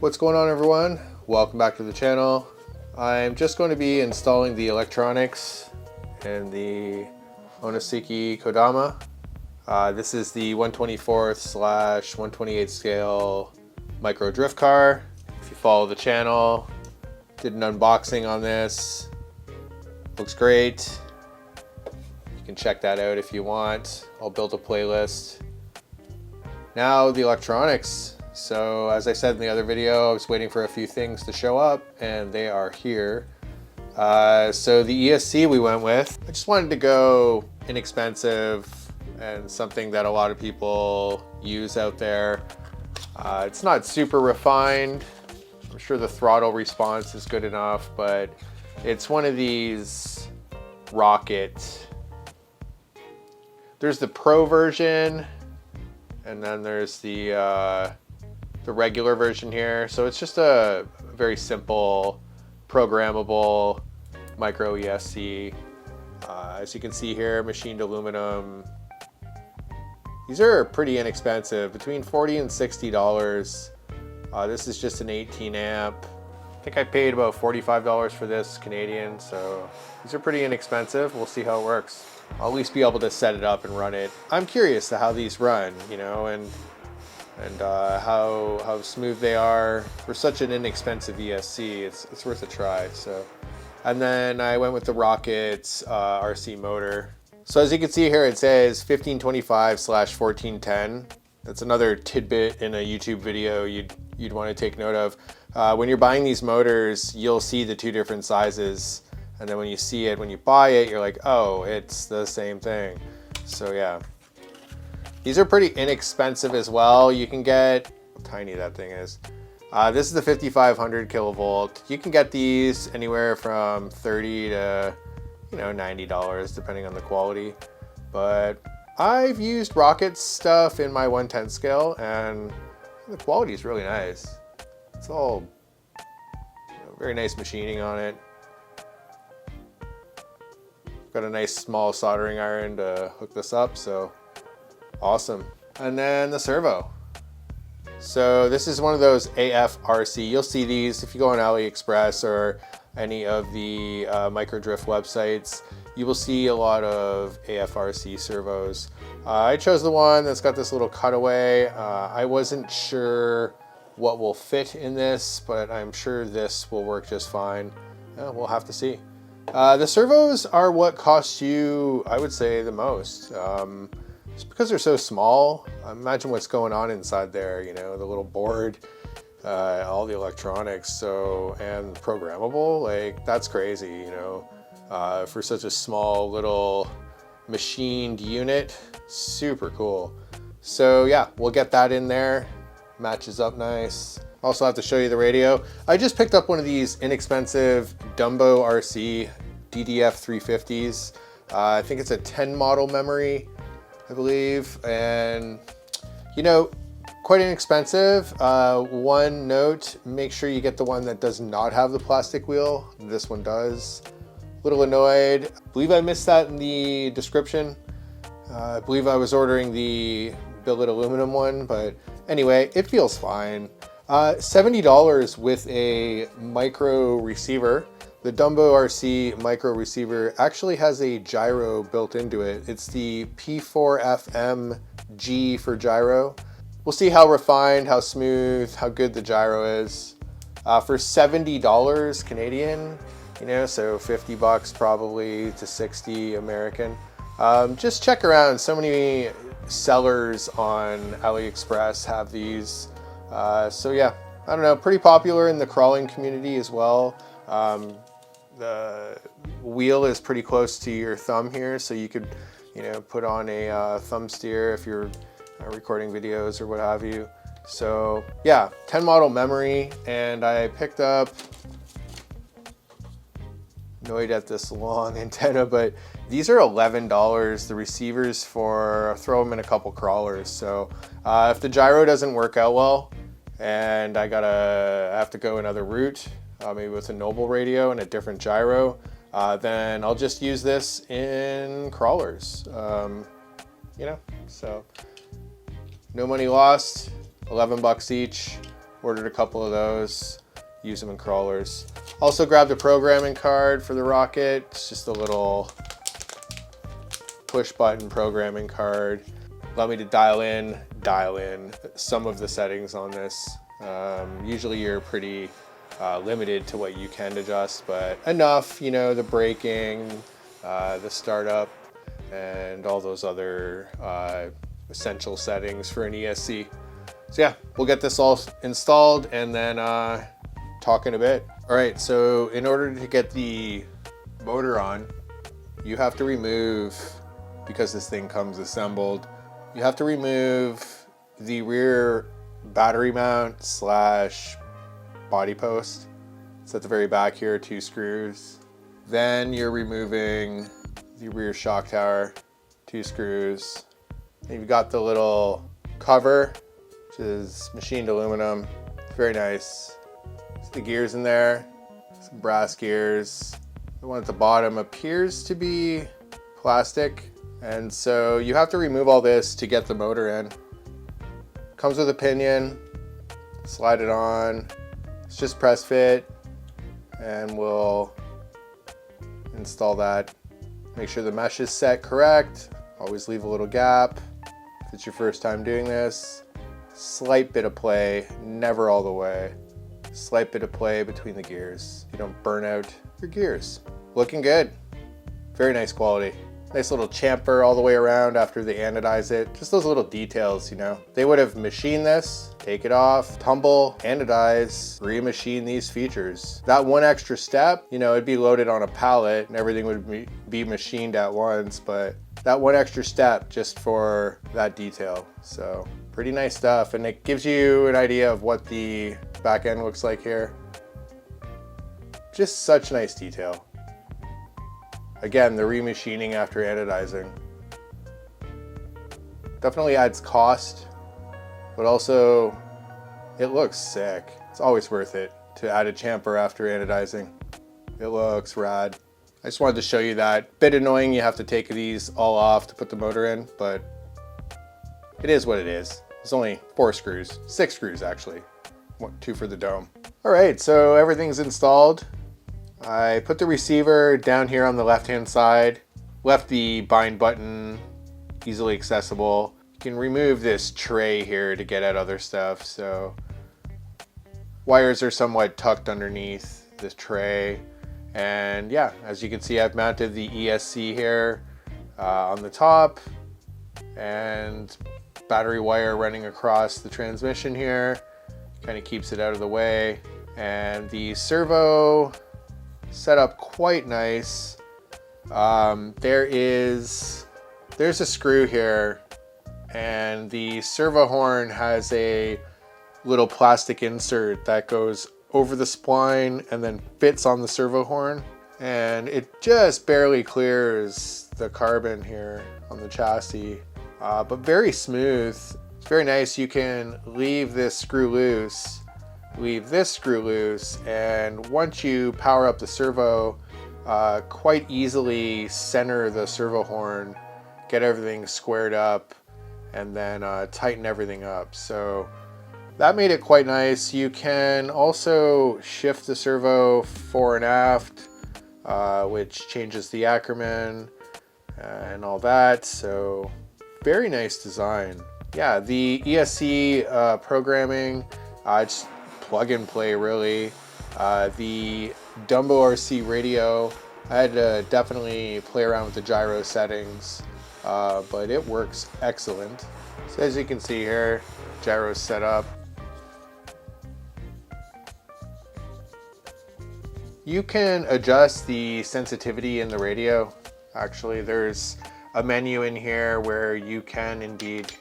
What's going on, everyone? Welcome back to the channel. I'm just going to be installing the electronics in the Onisiki Kodama. This is the 1/24/128 scale micro drift car. If you follow the channel, did an unboxing on this. Looks great. You can check that out if you want. I'll build a playlist. Now the electronics. So as I said in the other video, I was waiting for a few things to show up and they are here. So the ESC we went with, I just wanted to go inexpensive and something that a lot of people use out there. It's not super refined. I'm sure the throttle response is good enough, but it's one of these rocket. There's the Pro version, and then there's the regular version here. So it's just a very simple, programmable micro ESC. As you can see here, machined aluminum. These are pretty inexpensive, between $40 and $60. This is just an 18 amp. I think I paid about $45 for this Canadian, so these are pretty inexpensive. We'll see how it works. I'll at least be able to set it up and run it. I'm curious to how these run, you know, and how smooth they are for such an inexpensive ESC. It's worth a try. So, and then I went with the Rockets RC motor. So as you can see here, it says 1525/1410. That's another tidbit in a YouTube video you'd want to take note of. When you're buying these motors, you'll see the two different sizes, and then when you see it, when you buy it, you're like, oh, it's the same thing. So yeah. These are pretty inexpensive as well. You can get, how tiny that thing is. This is the 5500 kilovolt. You can get these anywhere from $30 to, $90, depending on the quality. But I've used Rocket stuff in my 1/10 scale, and the quality is really nice. It's all very nice machining on it. Got a nice small soldering iron to hook this up, so awesome. And then the servo. So this is one of those AFRC. You'll see these if you go on AliExpress or any of the micro drift websites. You will see a lot of AFRC servos. I chose the one that's got this little cutaway. I wasn't sure what will fit in this, but I'm sure this will work just fine. We'll have to see. The servos are what cost you, I would say, the most. Just because they're so small. Imagine what's going on inside there, the little board, all the electronics, and programmable, like that's crazy, for such a small little machined unit. Super cool. So yeah, we'll get that in there. Matches up nice. Also have to show you the radio. I just picked up one of these inexpensive Dumbo RC DDF350s. I think it's a 10 model memory, I believe, and quite inexpensive. One note, make sure you get the one that does not have the plastic wheel. This one does. A little annoyed. I believe I missed that in the description. I believe I was ordering the billet aluminum one, but anyway, it feels fine. $70 with a micro receiver. The Dumbo RC micro receiver actually has a gyro built into it. It's the P4FM-G for gyro. We'll see how refined, how smooth, how good the gyro is. For $70 Canadian, so 50 bucks probably to 60 American. Just check around. So many sellers on AliExpress have these. So yeah, I don't know, pretty popular in the crawling community as well. The wheel is pretty close to your thumb here, so you could, put on a thumb steer if you're recording videos or what have you. So yeah, 10 model memory, and I picked up, annoyed at this long antenna, but these are $11. The receivers I'll throw them in a couple crawlers. So if the gyro doesn't work out well, and I have to go another route, maybe with a Noble radio and a different gyro, then I'll just use this in crawlers. So no money lost, 11 bucks each. Ordered a couple of those, use them in crawlers. Also grabbed a programming card for the rocket. It's just a little push button programming card. Allow me to dial in some of the settings on this. Usually you're pretty limited to what you can adjust, but enough, you know, the braking, the startup, and all those other essential settings for an ESC. So yeah, we'll get this all installed and then talk in a bit. All right, so in order to get the motor on, you have to remove, because this thing comes assembled, you have to remove the rear battery mount slash body post. It's at the very back here, 2 screws. Then you're removing the rear shock tower, 2 screws. And you've got the little cover, which is machined aluminum. It's very nice. There's the gears in there, some brass gears. The one at the bottom appears to be plastic. And so you have to remove all this to get the motor in. Comes with a pinion, slide it on. It's just press fit, and we'll install that. Make sure the mesh is set correct. Always leave a little gap if it's your first time doing this. Slight bit of play, never all the way. Slight bit of play between the gears. You don't burn out your gears. Looking good. Very nice quality. Nice little chamfer all the way around after they anodize it. Just those little details, you know. They would have machined this, take it off, tumble, anodize, remachine these features. That one extra step, you know, it'd be loaded on a pallet and everything would be machined at once, but that one extra step just for that detail. So pretty nice stuff, and it gives you an idea of what the back end looks like here. Just such nice detail. Again, the remachining after anodizing. Definitely adds cost, but also it looks sick. It's always worth it to add a chamfer after anodizing. It looks rad. I just wanted to show you that. Bit annoying, you have to take these all off to put the motor in, but it is what it is. It's only 4 screws, 6 screws actually. 2 for the dome. All right, so everything's installed. I put the receiver down here on the left-hand side, left the bind button easily accessible. You can remove this tray here to get at other stuff. So wires are somewhat tucked underneath this tray. And yeah, as you can see, I've mounted the ESC here on the top, and battery wire running across the transmission here. Kind of keeps it out of the way. And the servo set up quite nice. There's a screw here, and the servo horn has a little plastic insert that goes over the spline and then fits on the servo horn, and it just barely clears the carbon here on the chassis, but very smooth. It's very nice. You can leave this screw loose, leave this screw loose, and once you power up the servo, quite easily center the servo horn, get everything squared up, and then tighten everything up. So that made it quite nice. You can also shift the servo fore and aft, which changes the Ackerman and all that. So very nice design. Yeah, the ESC programming, it's plug and play really. The Dumbo RC radio, I had to definitely play around with the gyro settings, but it works excellent. So as you can see here, gyro's set up. You can adjust the sensitivity in the radio. Actually, there's a menu in here where you can indeed,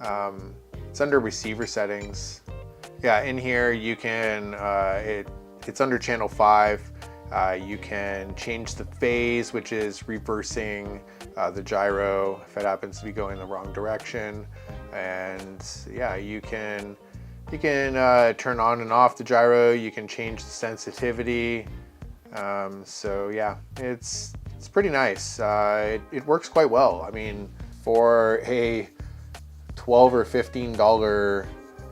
it's under receiver settings. Yeah, in here you can, it's under channel 5. You can change the phase, which is reversing the gyro if it happens to be going the wrong direction. And yeah, you can turn on and off the gyro. You can change the sensitivity. So yeah, it's pretty nice. It works quite well. I mean, for a $12 or $15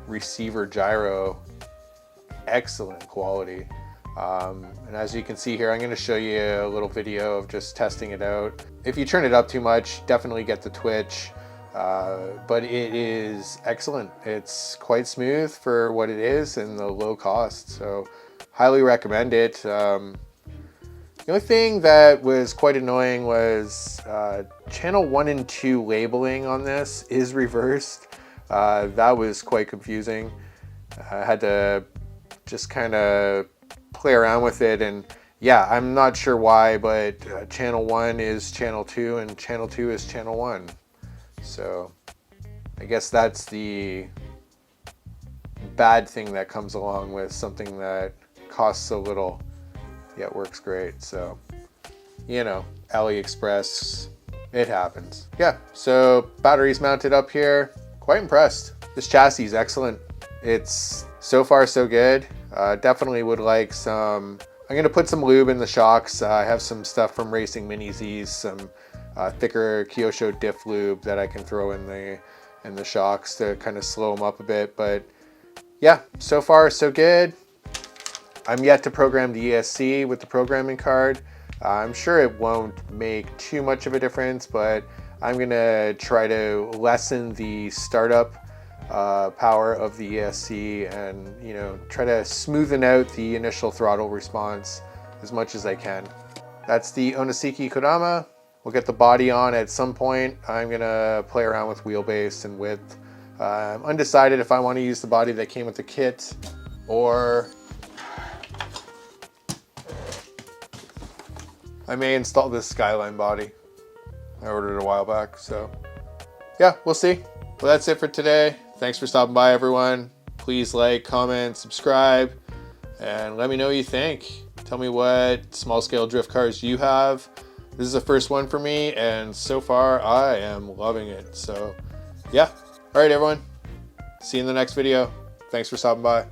receiver gyro, excellent quality. And as you can see here, I'm going to show you a little video of just testing it out. If you turn it up too much, definitely get the twitch, but it is excellent. It's quite smooth for what it is and the low cost, so highly recommend it. The only thing that was quite annoying was channel 1 and 2 labeling on this is reversed. That was quite confusing. I had to just kind of play around with it, and yeah, I'm not sure why, but channel 1 is channel 2 and channel 2 is channel 1. So I guess that's the bad thing that comes along with something that costs so little yet works great. So, you know, AliExpress, it happens. Yeah, so batteries mounted up here. Quite impressed. This chassis is excellent. It's so far so good. Definitely would like some, I'm gonna put some lube in the shocks. I have some stuff from Racing Mini Z's, some thicker Kyosho diff lube that I can throw in the shocks to kind of slow them up a bit. But yeah, so far so good. I'm yet to program the ESC with the programming card. I'm sure it won't make too much of a difference, but I'm gonna try to lessen the startup power of the ESC and, you know, try to smoothen out the initial throttle response as much as I can. That's the Onisiki Kodama. We'll get the body on at some point. I'm gonna play around with wheelbase and width. I'm undecided if I want to use the body that came with the kit or I may install this Skyline body. I ordered it a while back, so yeah, we'll see. Well, that's it for today. Thanks for stopping by, everyone. Please like, comment, subscribe, and let me know what you think. Tell me what small scale drift cars you have. This is the first one for me, and so far I am loving it. So yeah, all right, everyone. See you in the next video. Thanks for stopping by.